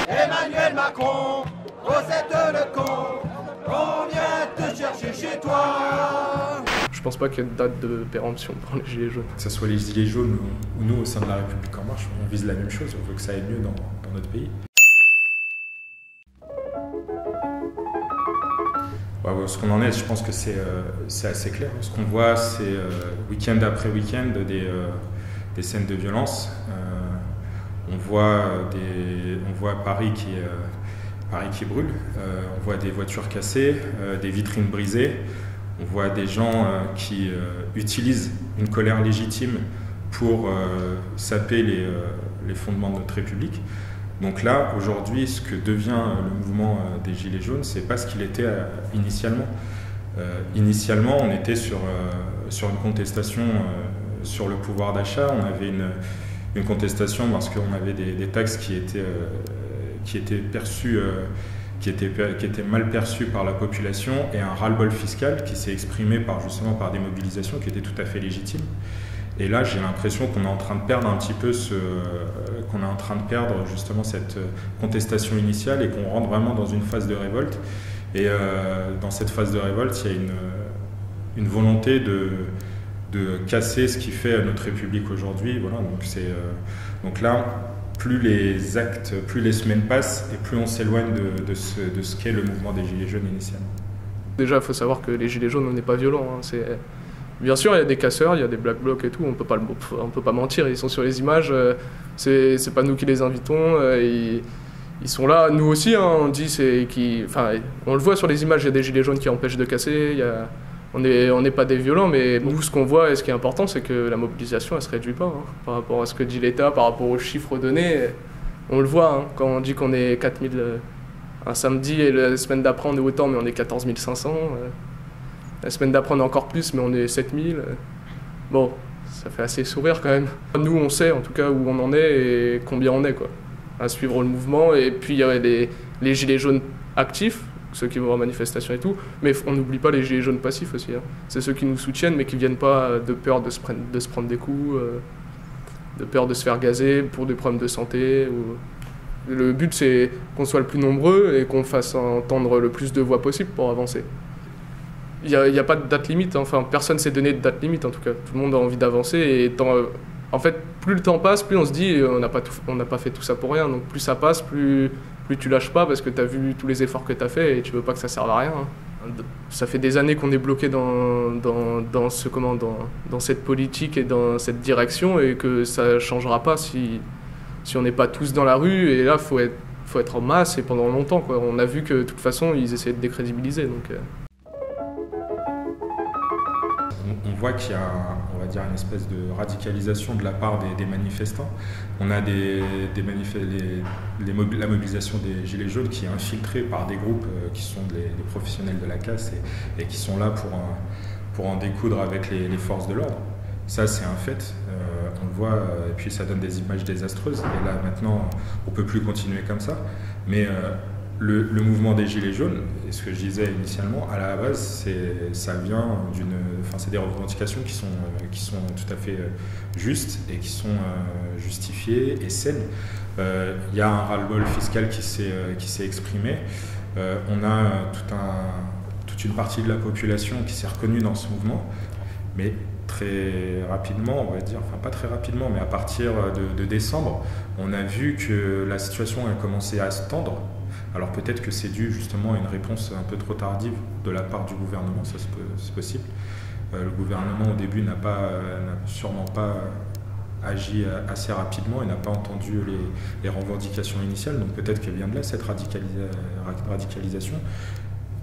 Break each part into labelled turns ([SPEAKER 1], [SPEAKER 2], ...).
[SPEAKER 1] Emmanuel Macron, recette le con, on vient te chercher chez toi.
[SPEAKER 2] Je pense pas qu'il y ait de date de péremption pour les Gilets jaunes.
[SPEAKER 3] Que ce soit les Gilets jaunes ou nous au sein de la République En Marche, on vise la même chose, on veut que ça aille mieux dans notre pays. Ce qu'on en est, je pense que c'est assez clair. Ce qu'on voit, c'est week-end après week-end des scènes de violence. On voit Paris qui brûle, on voit des voitures cassées, des vitrines brisées, on voit des gens qui utilisent une colère légitime pour saper les fondements de notre République. Donc là, aujourd'hui, ce que devient le mouvement des Gilets jaunes, c'est pas ce qu'il était initialement. Initialement, on était sur une contestation sur le pouvoir d'achat. On avait une contestation parce qu'on avait des taxes qui étaient perçues, qui étaient mal perçues par la population, et un ras-le-bol fiscal qui s'est exprimé justement par des mobilisations qui étaient tout à fait légitimes. Et là, j'ai l'impression qu'on est en train de perdre un petit peu justement cette contestation initiale, et qu'on rentre vraiment dans une phase de révolte. Et dans cette phase de révolte, il y a une volonté de casser ce qui fait notre République aujourd'hui. Voilà, donc là, plus les semaines passent, et plus on s'éloigne de ce qu'est le mouvement des Gilets jaunes initialement.
[SPEAKER 2] Déjà, il faut savoir que les Gilets jaunes, on n'est pas violents. Bien sûr, il y a des casseurs, il y a des black blocs et tout, on peut pas mentir, ils sont sur les images, c'est pas nous qui les invitons, ils sont là, nous aussi, hein, on dit, on le voit sur les images, il y a des gilets jaunes qui empêchent de casser, on n'est pas des violents, mais nous, ce qu'on voit et ce qui est important, c'est que la mobilisation, elle se réduit pas, hein, par rapport à ce que dit l'État, par rapport aux chiffres donnés, on le voit, hein, quand on dit qu'on est 4000 un samedi, et la semaine d'après on est autant, mais on est 14 500. La semaine d'après, on est encore plus, mais on est 7000. Bon, ça fait assez sourire quand même. Nous, on sait en tout cas où on en est et combien on est, quoi, à suivre le mouvement. Et puis, il y a les gilets jaunes actifs, ceux qui vont en manifestation et tout, mais on n'oublie pas les gilets jaunes passifs aussi. Hein. C'est ceux qui nous soutiennent, mais qui ne viennent pas de peur de se prendre des coups, de peur de se faire gazer pour des problèmes de santé. Le but, c'est qu'on soit le plus nombreux et qu'on fasse entendre le plus de voix possible pour avancer. Il n'y a pas de date limite, hein. Enfin, personne ne s'est donné de date limite en tout cas. Tout le monde a envie d'avancer, et en fait, plus le temps passe, plus on se dit on n'a pas fait tout ça pour rien. Donc plus ça passe, plus tu lâches pas, parce que tu as vu tous les efforts que tu as fait et tu veux pas que ça serve à rien. Hein. Ça fait des années qu'on est bloqué dans cette politique et dans cette direction, et que ça ne changera pas si on n'est pas tous dans la rue. Et là, faut être en masse, et pendant longtemps, quoi. On a vu que de toute façon, ils essayaient de décrédibiliser. Donc,
[SPEAKER 3] on voit qu'il y a, on va dire, une espèce de radicalisation de la part des manifestants. On a la mobilisation des Gilets jaunes qui est infiltrée par des groupes qui sont des professionnels de la casse, et qui sont là pour en découdre avec les forces de l'ordre. Ça, c'est un fait. On le voit, et puis ça donne des images désastreuses. Et là, maintenant, on ne peut plus continuer comme ça. Mais le mouvement des Gilets jaunes, et ce que je disais initialement, à la base, c'est des revendications qui sont tout à fait justes, et qui sont justifiées et saines. Il y a un ras-le-bol fiscal qui s'est exprimé. On a toute une partie de la population qui s'est reconnue dans ce mouvement, mais très rapidement, on va dire, enfin pas très rapidement, mais à partir de décembre, on a vu que la situation a commencé à se tendre. Alors peut-être que c'est dû justement à une réponse un peu trop tardive de la part du gouvernement, ça c'est possible. Le gouvernement au début n'a sûrement pas agi assez rapidement et n'a pas entendu les revendications initiales, donc peut-être qu'elle vient de là, cette radicalisation.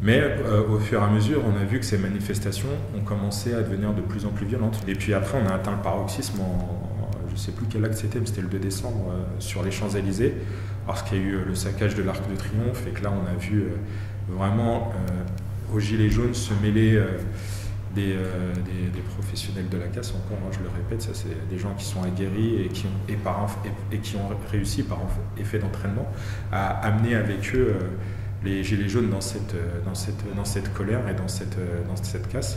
[SPEAKER 3] Mais au fur et à mesure, on a vu que ces manifestations ont commencé à devenir de plus en plus violentes. Et puis après, on a atteint le paroxysme je ne sais plus quel acte c'était, mais c'était le 2 décembre, sur les Champs-Élysées, parce qu'il y a eu le saccage de l'Arc de Triomphe, et que là, on a vu vraiment aux Gilets jaunes se mêler des professionnels de la casse. Encore, je le répète, ça c'est des gens qui sont aguerris et qui ont réussi par effet d'entraînement à amener avec eux les Gilets jaunes dans cette colère et dans cette casse.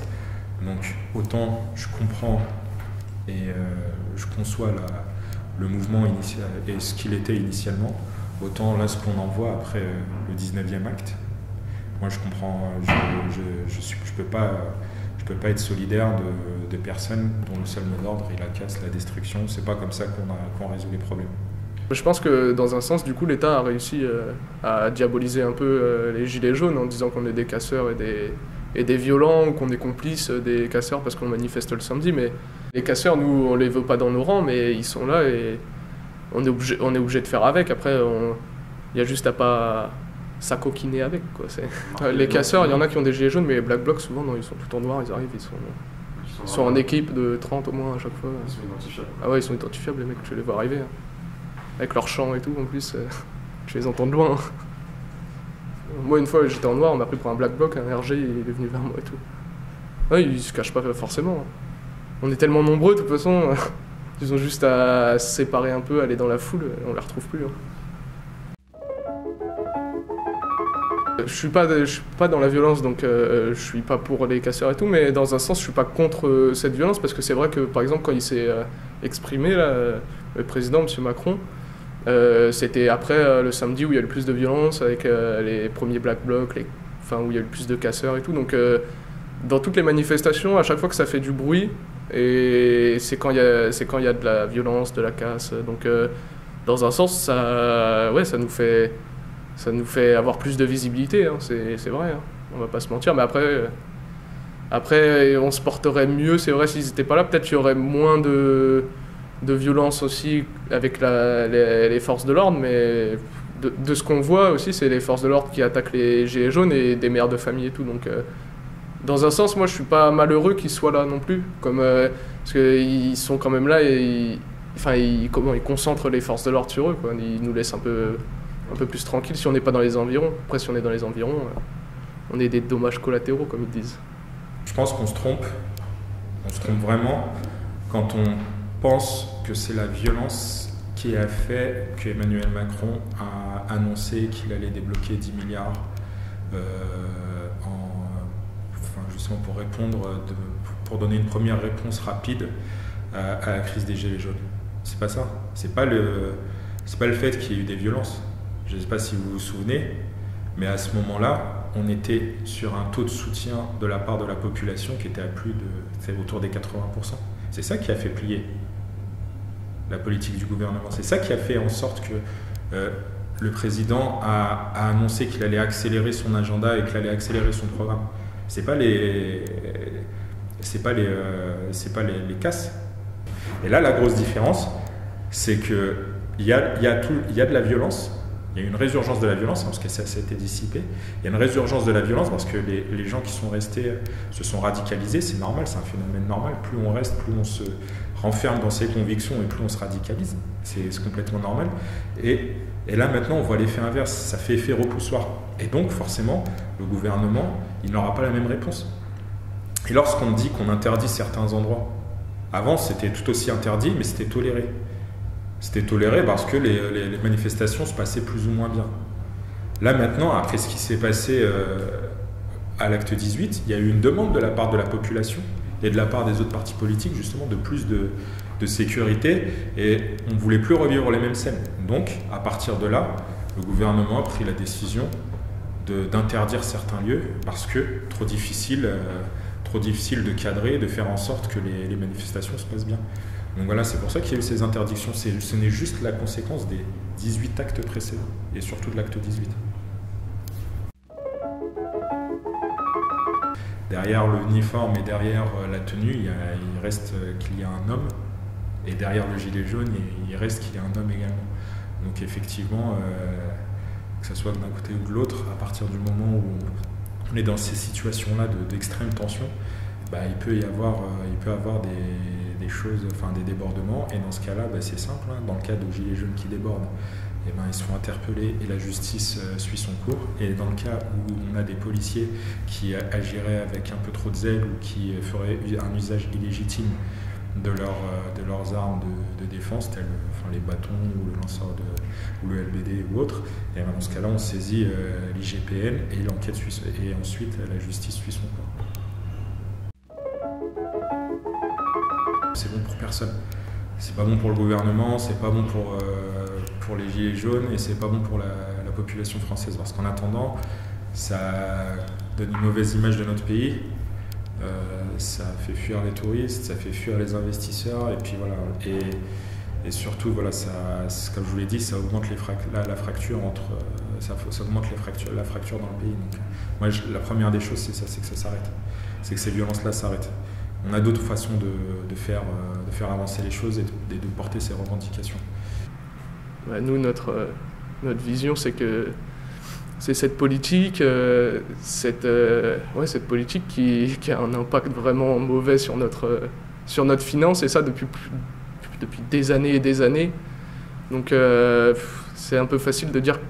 [SPEAKER 3] Donc autant je comprends et je conçois le mouvement initial et ce qu'il était initialement, autant là ce qu'on en voit après le 19e acte. Moi je comprends, je peux pas être solidaire de personnes dont le seul mot d'ordre est la casse, la destruction. C'est pas comme ça qu'on résout les problèmes.
[SPEAKER 2] Je pense que dans un sens, du coup, l'État a réussi à diaboliser un peu les gilets jaunes en disant qu'on est des casseurs et des violents, ou qu'on est complices des casseurs parce qu'on manifeste le samedi. Mais les casseurs, nous, on les veut pas dans nos rangs, mais ils sont là et on est obligé de faire avec. Après, il y a juste à pas s'acoquiner avec, quoi. Les casseurs, il y en a qui ont des gilets jaunes, mais les Black Blocs, souvent, non, ils sont tout en noir, ils arrivent, ils sont en équipe de 30 au moins à chaque fois.
[SPEAKER 1] Ils sont identifiables.
[SPEAKER 2] Ah ouais, ils sont identifiables, les mecs, tu les vois arriver. Hein. Avec leur chant et tout, en plus, je les entends de loin. Hein. Moi, une fois, j'étais en noir, on m'a pris pour un Black Bloc, un RG, il est venu vers moi et tout. Ouais, ils se cachent pas forcément. On est tellement nombreux, de toute façon, ils ont juste à se séparer un peu, aller dans la foule, on les retrouve plus. Hein. Je suis pas dans la violence, donc je suis pas pour les casseurs et tout, mais dans un sens, je suis pas contre cette violence, parce que c'est vrai que, par exemple, quand il s'est exprimé, là, le président, M. Macron, c'était après le samedi où il y a le plus de violence, avec les premiers Black Blocs, où il y a eu le plus de casseurs et tout, donc dans toutes les manifestations, à chaque fois que ça fait du bruit, et c'est quand il y a de la violence, de la casse, donc dans un sens, ça nous fait avoir plus de visibilité, hein, c'est vrai, hein, on va pas se mentir, mais après on se porterait mieux, c'est vrai, s'ils n'étaient pas là, peut-être qu'il y aurait moins de violence aussi avec les forces de l'ordre, mais de ce qu'on voit aussi, c'est les forces de l'ordre qui attaquent les gilets jaunes et des mères de famille et tout, donc dans un sens, moi je suis pas malheureux qu'ils soient là non plus, parce qu'ils sont quand même là et ils concentrent les forces de l'ordre sur eux, quoi. Ils nous laissent un peu plus tranquille si on n'est pas dans les environs. Après, si on est dans les environs, on est des dommages collatéraux, comme ils disent.
[SPEAKER 3] Je pense qu'on se trompe. On se trompe vraiment quand on pense que c'est la violence qui a fait qu'Emmanuel Macron a annoncé qu'il allait débloquer 10 milliards justement pour donner une première réponse rapide à la crise des gilets jaunes. C'est pas ça. C'est pas le fait qu'il y ait eu des violences. Je ne sais pas si vous vous souvenez, mais à ce moment-là, on était sur un taux de soutien de la part de la population qui était autour des 80%. C'est ça qui a fait plier la politique du gouvernement. C'est ça qui a fait en sorte que le président a annoncé qu'il allait accélérer son agenda et qu'il allait accélérer son programme. C'est pas les casses. Et là, la grosse différence, c'est que il y a de la violence. Il y a une résurgence de la violence parce que ça s'est été dissipé. Il y a une résurgence de la violence parce que les gens qui sont restés se sont radicalisés. C'est normal, c'est un phénomène normal. Plus on reste, plus on se renferme dans ses convictions et plus on se radicalise. C'est complètement normal. Et là maintenant, on voit l'effet inverse. Ça fait effet repoussoir. Et donc forcément, le gouvernement, il n'aura pas la même réponse. Et lorsqu'on dit qu'on interdit certains endroits, avant c'était tout aussi interdit, mais c'était toléré. C'était toléré parce que les manifestations se passaient plus ou moins bien. Là maintenant, après ce qui s'est passé à l'acte 18, il y a eu une demande de la part de la population et de la part des autres partis politiques justement de plus de sécurité et on ne voulait plus revivre les mêmes scènes. Donc à partir de là, le gouvernement a pris la décision d'interdire certains lieux parce que trop difficile de cadrer, de faire en sorte que les manifestations se passent bien. Donc voilà, c'est pour ça qu'il y a eu ces interdictions. Ce n'est juste la conséquence des 18 actes précédents, et surtout de l'acte 18. Derrière l'uniforme et derrière la tenue, il reste qu'il y a un homme, et derrière le gilet jaune, il reste qu'il y a un homme également. Donc effectivement, que ce soit d'un côté ou de l'autre, à partir du moment où on est dans ces situations-là d'extrême tension, il peut y avoir des choses, des débordements, et dans ce cas-là, c'est simple, hein, dans le cas de gilets jaunes qui débordent, ils seront interpellés et la justice suit son cours, et dans le cas où on a des policiers qui agiraient avec un peu trop de zèle ou qui feraient un usage illégitime de leurs armes de défense, tels les bâtons ou le lanceur ou le LBD ou autre, et dans ce cas-là, on saisit l'IGPN et l'enquête suit, et ensuite la justice suit son cours. C'est bon pour personne. c'est pas bon pour le gouvernement, c'est pas bon pour les gilets jaunes et c'est pas bon pour la population française. Parce qu'en attendant, ça donne une mauvaise image de notre pays, ça fait fuir les touristes, ça fait fuir les investisseurs et puis voilà. Et surtout, voilà, ça, comme je vous l'ai dit, ça augmente la fracture entre, ça augmente la fracture dans le pays. Donc, moi, la première des choses, c'est ça, c'est que ça s'arrête, c'est que ces violences-là s'arrêtent. On a d'autres façons de faire avancer les choses et de porter ces revendications.
[SPEAKER 2] Bah, nous, notre vision, c'est que c'est cette politique, cette politique qui a un impact vraiment mauvais sur notre finance, et ça depuis des années et des années. Donc c'est un peu facile de dire que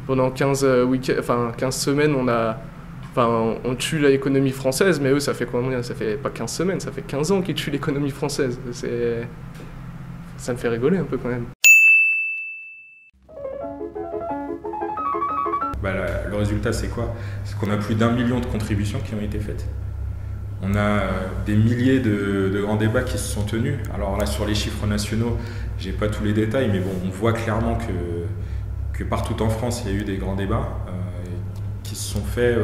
[SPEAKER 2] pendant 15 semaines, on tue l'économie française, mais eux, ça fait combien? Ça fait pas 15 semaines, ça fait 15 ans qu'ils tuent l'économie française. Ça me fait rigoler un peu quand même.
[SPEAKER 3] Bah, le résultat, c'est quoi? C'est qu'on a plus d'1 million de contributions qui ont été faites. On a des milliers de grands débats qui se sont tenus. Alors là, sur les chiffres nationaux, j'ai pas tous les détails, mais bon, on voit clairement que partout en France, il y a eu des grands débats qui se sont faits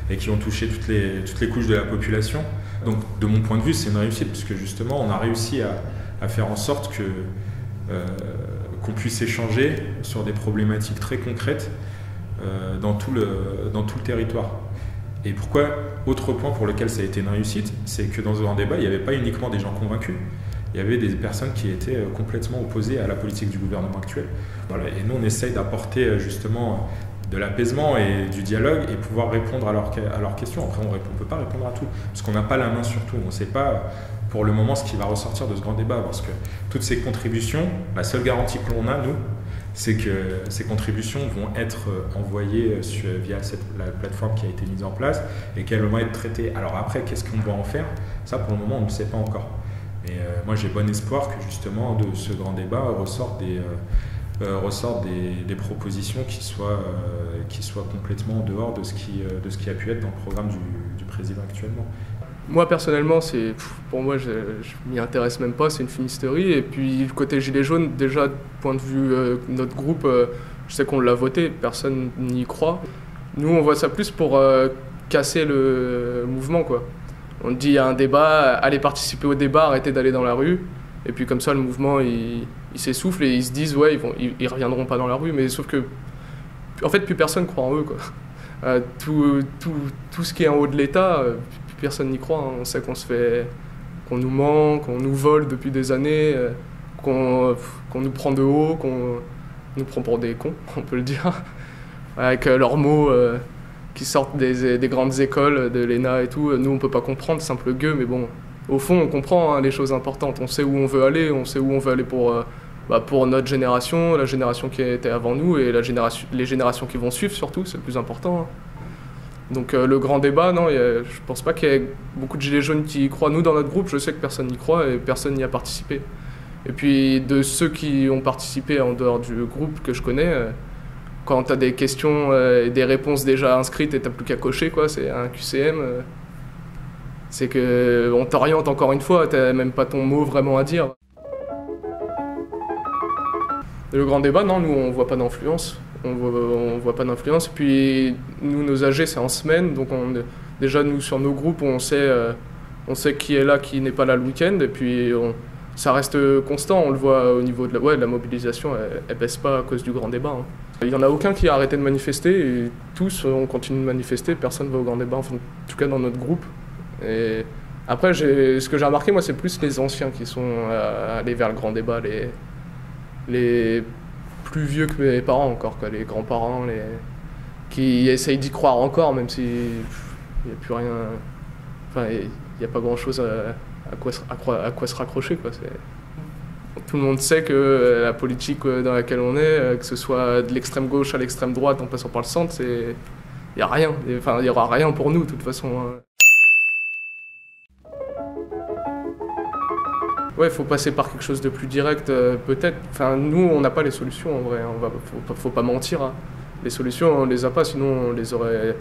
[SPEAKER 3] et qui ont touché toutes les couches de la population. Donc, de mon point de vue, c'est une réussite, puisque justement, on a réussi à faire en sorte qu'on puisse échanger sur des problématiques très concrètes dans tout le territoire. Et pourquoi, autre point pour lequel ça a été une réussite, c'est que dans ce grand débat, il n'y avait pas uniquement des gens convaincus, il y avait des personnes qui étaient complètement opposées à la politique du gouvernement actuel. Voilà. Et nous, on essaye d'apporter justement de l'apaisement et du dialogue et pouvoir répondre à leurs questions. Après, on ne peut pas répondre à tout, parce qu'on n'a pas la main sur tout. On ne sait pas pour le moment ce qui va ressortir de ce grand débat, parce que toutes ces contributions, la seule garantie que l'on a, nous, c'est que ces contributions vont être envoyées via la plateforme qui a été mise en place et qu'elles vont être traitées. Alors après, qu'est-ce qu'on va en faire? Ça, pour le moment, on ne sait pas encore. Mais moi, j'ai bon espoir que justement, de ce grand débat ressortent des propositions qui soient complètement en dehors de ce qui a pu être dans le programme du président actuellement.
[SPEAKER 2] Moi personnellement, pour moi, je m'y intéresse même pas, c'est une fumisterie. Et puis le côté gilet jaune, déjà, point de vue notre groupe, je sais qu'on l'a voté, personne n'y croit. Nous, on voit ça plus pour casser le mouvement, quoi. On dit il y a un débat, allez participer au débat, arrêtez d'aller dans la rue. Et puis comme ça, le mouvement, il s'essouffle et ils se disent, ouais, ils reviendront pas dans la rue. Mais sauf que, en fait, plus personne croit en eux, quoi. Tout ce qui est en haut de l'État, personne n'y croit. Hein. On sait qu'on nous ment, qu'on nous vole depuis des années, qu'on nous prend de haut, qu'on nous prend pour des cons, on peut le dire, avec leurs mots qui sortent des grandes écoles, de l'ENA et tout. Nous, on peut pas comprendre, simple gueux, mais bon, au fond, on comprend les choses importantes. On sait où on veut aller pour notre génération, la génération qui était avant nous et les générations qui vont suivre surtout, c'est le plus important. Hein. Donc le grand débat, non, je pense pas qu'il y ait beaucoup de gilets jaunes qui y croient. Nous, dans notre groupe, je sais que personne n'y croit et personne n'y a participé. Et puis de ceux qui ont participé en dehors du groupe que je connais, quand tu as des questions et des réponses déjà inscrites et tu n'as plus qu'à cocher, quoi, c'est un QCM, c'est qu'on t'oriente encore une fois, tu n'as même pas ton mot vraiment à dire. Le grand débat, non, nous, on voit pas d'influence. On voit pas d'influence. Et puis, nous, nos AG, c'est en semaine. Donc, déjà, nous, sur nos groupes, on sait qui est là, qui n'est pas là le week-end. Et puis, ça reste constant. On le voit au niveau de la mobilisation. Elle baisse pas à cause du grand débat. Hein. Il n'y en a aucun qui a arrêté de manifester. Et tous, on continue de manifester. Personne ne va au grand débat, enfin, en tout cas dans notre groupe. Et après, ce que j'ai remarqué, moi, c'est plus les anciens qui sont allés vers le grand débat. Les plus vieux que mes parents encore, quoi, les grands-parents, qui essayent d'y croire encore, même s'il n'y a plus rien. Enfin, il n'y a pas grand-chose à quoi se raccrocher, quoi. Tout le monde sait que la politique dans laquelle on est, que ce soit de l'extrême gauche à l'extrême droite en passant par le centre, il n'y a rien. Enfin, il n'y aura rien pour nous, de toute façon. Ouais, il faut passer par quelque chose de plus direct, peut-être. Enfin, nous, on n'a pas les solutions, en vrai. Faut pas mentir. Hein. Les solutions, on les a pas, sinon on les aurait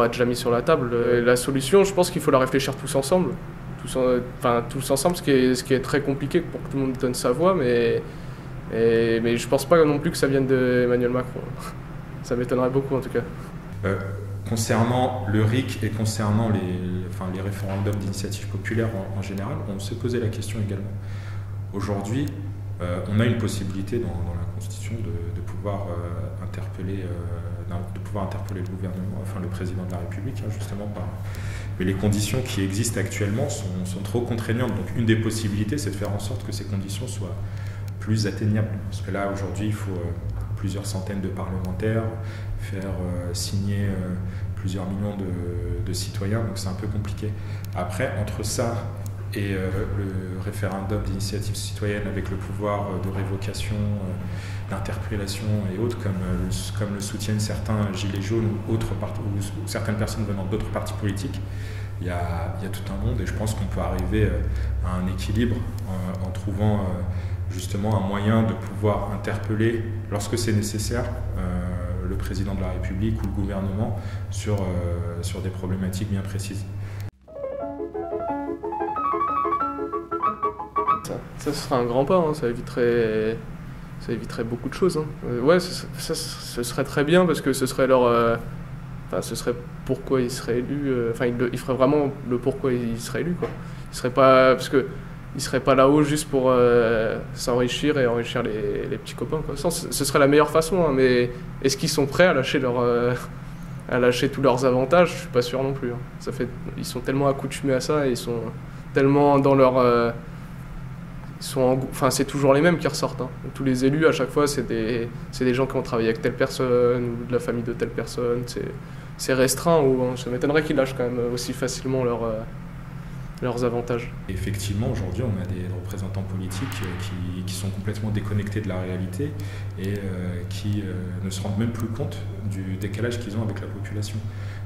[SPEAKER 2] déjà mis sur la table. Et la solution, je pense qu'il faut la réfléchir tous ensemble. tous ensemble, ce qui est très compliqué pour que tout le monde donne sa voix, mais je pense pas non plus que ça vienne d'Emmanuel Macron. Ça m'étonnerait beaucoup en tout cas.
[SPEAKER 3] Concernant le RIC et concernant les référendums d'initiative populaire en général, on s'est posé la question également. Aujourd'hui, on a une possibilité dans la Constitution de pouvoir interpeller le gouvernement, enfin le président de la République, justement mais les conditions qui existent actuellement sont trop contraignantes. Donc une des possibilités, c'est de faire en sorte que ces conditions soient plus atteignables. Parce que là, aujourd'hui, il faut plusieurs centaines de parlementaires, faire signer plusieurs millions de citoyens, donc c'est un peu compliqué. Après, entre ça et le référendum d'initiative citoyenne avec le pouvoir de révocation, d'interpellation et autres, comme le soutiennent certains gilets jaunes ou certaines personnes venant d'autres partis politiques, il y a tout un monde, et je pense qu'on peut arriver à un équilibre en trouvant justement un moyen de pouvoir interpeller, lorsque c'est nécessaire, le président de la République ou le gouvernement sur des problématiques bien précises.
[SPEAKER 2] Ça serait un grand pas, hein. Ça éviterait beaucoup de choses. Hein. Ouais, ce serait très bien parce que ce serait ce serait pourquoi il serait élu. Il ferait vraiment le pourquoi il serait élu, quoi. Il serait pas parce que il serait pas là-haut juste pour s'enrichir et enrichir les petits copains, quoi. Ce serait la meilleure façon, hein, mais est-ce qu'ils sont prêts à lâcher tous leurs avantages? Je suis pas sûr non plus. Hein. Ils sont tellement accoutumés à ça et ils sont tellement dans leur c'est toujours les mêmes qui ressortent. Hein. Tous les élus, à chaque fois, c'est des gens qui ont travaillé avec telle personne ou de la famille de telle personne. C'est restreint, ou ça m'étonnerait qu'ils lâchent quand même aussi facilement leurs avantages.
[SPEAKER 3] Effectivement, aujourd'hui, on a des représentants politiques qui sont complètement déconnectés de la réalité et qui ne se rendent même plus compte du décalage qu'ils ont avec la population.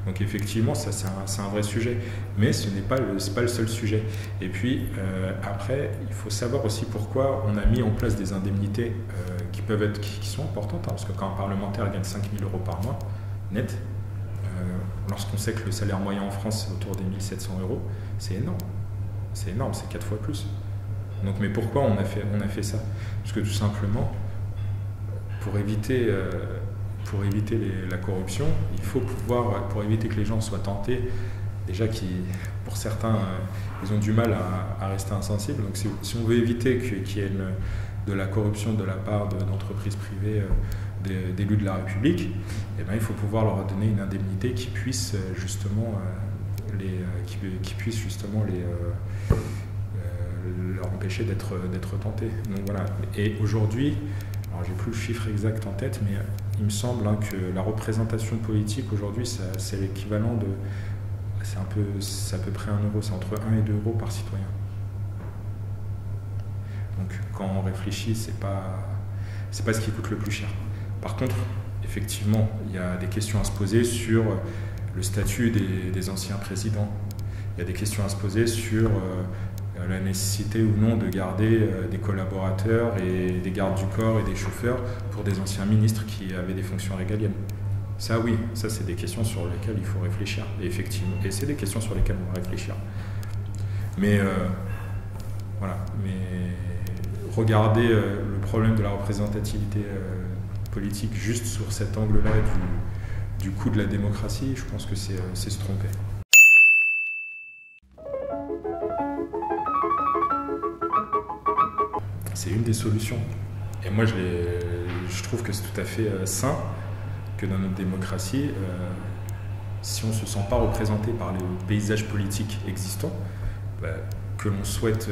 [SPEAKER 3] Donc effectivement, ça c'est un vrai sujet, mais ce n'est pas le seul sujet. Et puis après, il faut savoir aussi pourquoi on a mis en place des indemnités qui sont importantes, hein, parce que quand un parlementaire gagne 5 000 € par mois, net, lorsqu'on sait que le salaire moyen en France est autour des 1 700 €, c'est énorme. C'est énorme, c'est 4 fois plus. Donc, mais pourquoi on a fait ça? Parce que tout simplement, pour éviter la corruption, il faut pour éviter que les gens soient tentés, déjà pour certains, ils ont du mal à rester insensibles. Donc si on veut éviter qu'il y ait de la corruption de la part d'entreprises privées, d'élus de la République, eh bien, il faut pouvoir leur donner une indemnité qui puisse justement leur empêcher d'être tentés. Donc voilà. Et aujourd'hui, alors j'ai plus le chiffre exact en tête, mais il me semble que la représentation politique aujourd'hui, c'est l'équivalent de, c'est à peu près 1 €, c'est entre 1 et 2 € par citoyen. Donc quand on réfléchit, c'est pas ce qui coûte le plus cher. Par contre, effectivement, il y a des questions à se poser sur le statut des anciens présidents. Il y a des questions à se poser sur la nécessité ou non de garder des collaborateurs et des gardes du corps et des chauffeurs pour des anciens ministres qui avaient des fonctions régaliennes. Ça oui, ça c'est des questions sur lesquelles il faut réfléchir. Et effectivement, et c'est des questions sur lesquelles on va réfléchir. Mais voilà, mais regarder le problème de la représentativité politique juste sur cet angle-là du coût de la démocratie, je pense que c'est se tromper. C'est une des solutions. Et moi, je trouve que c'est tout à fait sain que dans notre démocratie, si on ne se sent pas représenté par les paysages politiques existants, que l'on souhaite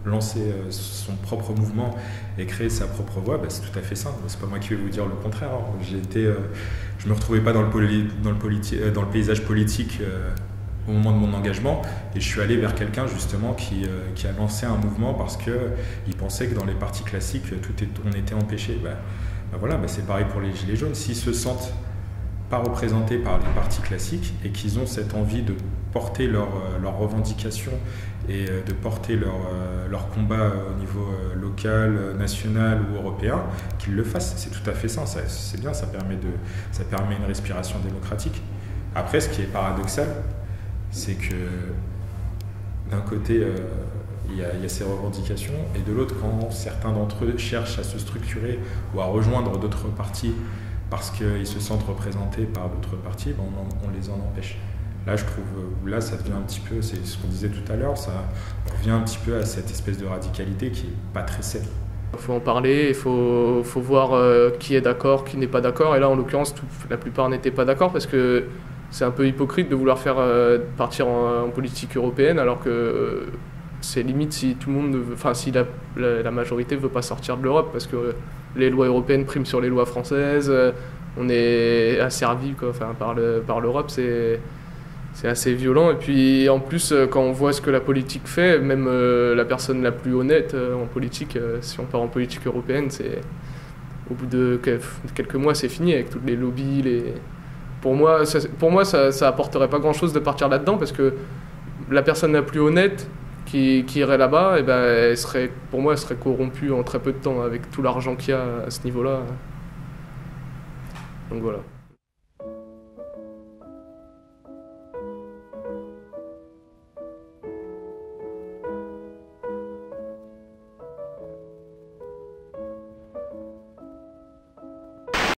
[SPEAKER 3] lancer son propre mouvement et créer sa propre voie, c'est tout à fait sain. C'est pas moi qui vais vous dire le contraire. Hein. Je me retrouvais pas dans le paysage politique au moment de mon engagement, et je suis allé vers quelqu'un justement qui a lancé un mouvement parce qu'il pensait que dans les partis classiques on était empêché. Voilà, c'est pareil pour les gilets jaunes. S'ils se sentent pas représentés par les partis classiques et qu'ils ont cette envie de porter leurs revendications et de porter leur combat au niveau local, national ou européen, qu'ils le fassent. C'est tout à fait ça. C'est bien, ça permet une respiration démocratique. Après, ce qui est paradoxal, c'est que d'un côté, il y a ces revendications, et de l'autre, quand certains d'entre eux cherchent à se structurer ou à rejoindre d'autres partis parce qu'ils se sentent représentés par d'autres partis, ben on les en empêche. Là, je trouve, là, ça devient un petit peu, c'est ce qu'on disait tout à l'heure, ça revient un petit peu à cette espèce de radicalité qui n'est pas très saine.
[SPEAKER 2] Il faut en parler, il faut voir qui est d'accord, qui n'est pas d'accord. Et là, en l'occurrence, la plupart n'étaient pas d'accord parce que c'est un peu hypocrite de vouloir faire partir en politique européenne alors que c'est limite si tout le monde, enfin si la majorité ne veut pas sortir de l'Europe parce que les lois européennes priment sur les lois françaises, on est asservi quoi, enfin, par l'Europe, c'est assez violent. Et puis en plus, quand on voit ce que la politique fait, même la personne la plus honnête en politique, si on part en politique européenne, au bout de quelques mois, c'est fini avec tous les lobbies. Pour moi, ça apporterait pas grand-chose de partir là-dedans parce que la personne la plus honnête qui irait là-bas, et ben, pour moi, elle serait corrompue en très peu de temps avec tout l'argent qu'il y a à ce niveau-là. Donc voilà.